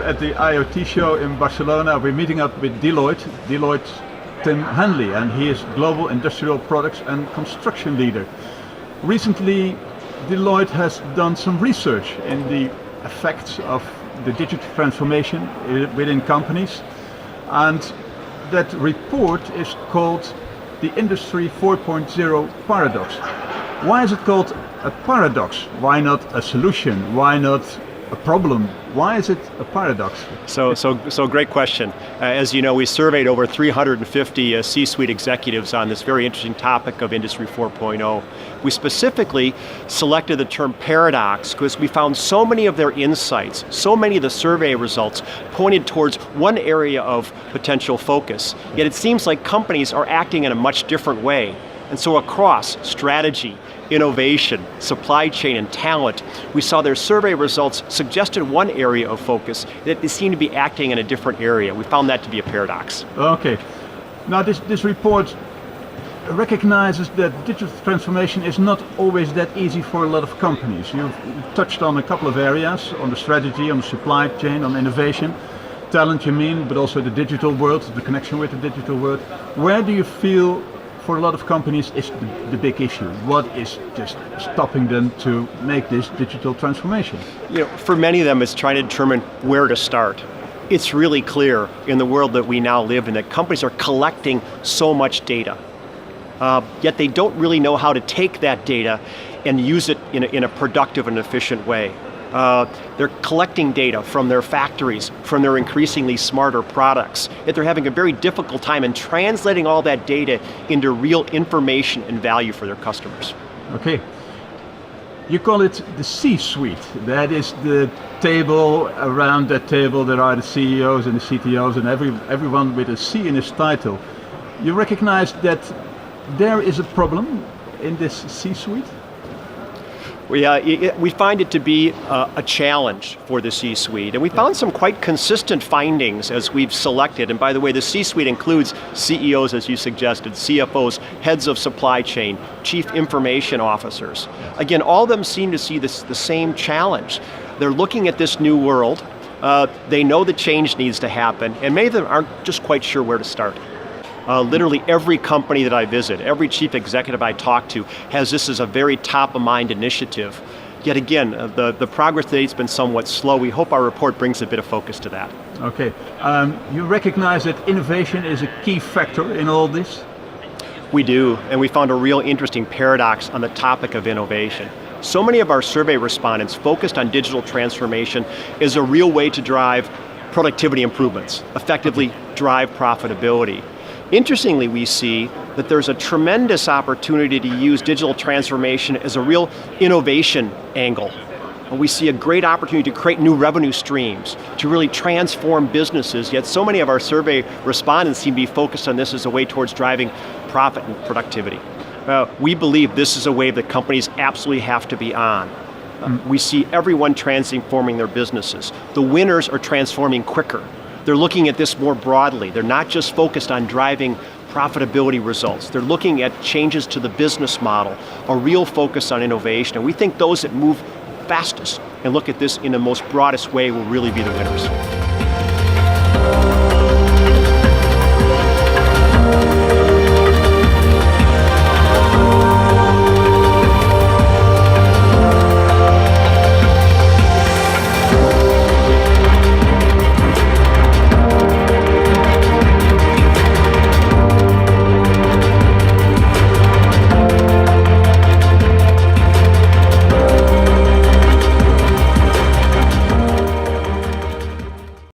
at the IoT show in Barcelona. We're meeting up with Deloitte's Tim Hanley, and he is Global Industrial Products and Construction Leader. Recently, Deloitte has done some research in the effects of the digital transformation within companies, and that report is called the Industry 4.0 Paradox. Why is it called a paradox? Why not a solution? Why not a problem? Why is it a paradox? So great question. As you know, we surveyed over 350 C-suite executives on this very interesting topic of Industry 4.0. We specifically selected the term paradox because we found so many of their insights, so many of the survey results pointed towards one area of potential focus. Yet it seems like companies are acting in a much different way. And so across strategy, innovation, supply chain, and talent, we saw their survey results suggested one area of focus, that they seem to be acting in a different area. We found that to be a paradox. Okay. Now this report recognizes that digital transformation is not always that easy for a lot of companies. You've touched on a couple of areas, on the strategy, on the supply chain, on innovation. Talent you mean, but also the digital world, the connection with the digital world. Where do you feel for a lot of companies is the big issue? What is just stopping them to make this digital transformation? You know, for many of them, it's trying to determine where to start. It's really clear in the world that we now live in that companies are collecting so much data, yet they don't really know how to take that data and use it in a productive and efficient way. They're collecting data from their factories, from their increasingly smarter products, yet they're having a very difficult time in translating all that data into real information and value for their customers. Okay. You call it the C-suite. That is the table. Around that table there are the CEOs and the CTOs and everyone with a C in his title. You recognize that there is a problem in this C-suite? We find it to be a challenge for the C-suite, and we found some quite consistent findings as we've selected. And by the way, the C-suite includes CEOs, as you suggested, CFOs, heads of supply chain, chief information officers. Again, all of them seem to see the same challenge. They're looking at this new world, they know the change needs to happen, and many of them aren't just quite sure where to start. Literally every company that I visit, every chief executive I talk to has this as a very top-of-mind initiative. Yet again, the progress today has been somewhat slow. We hope our report brings a bit of focus to that. Okay. You recognize that innovation is a key factor in all this? We do, and we found a real interesting paradox on the topic of innovation. So many of our survey respondents focused on digital transformation as a real way to drive productivity improvements, effectively drive profitability. Interestingly, we see that there's a tremendous opportunity to use digital transformation as a real innovation angle. We see a great opportunity to create new revenue streams, to really transform businesses, yet so many of our survey respondents seem to be focused on this as a way towards driving profit and productivity. We believe this is a wave that companies absolutely have to be on. We see everyone transforming their businesses. The winners are transforming quicker. They're looking at this more broadly. They're not just focused on driving profitability results. They're looking at changes to the business model, a real focus on innovation. And we think those that move fastest and look at this in the most broadest way will really be the winners.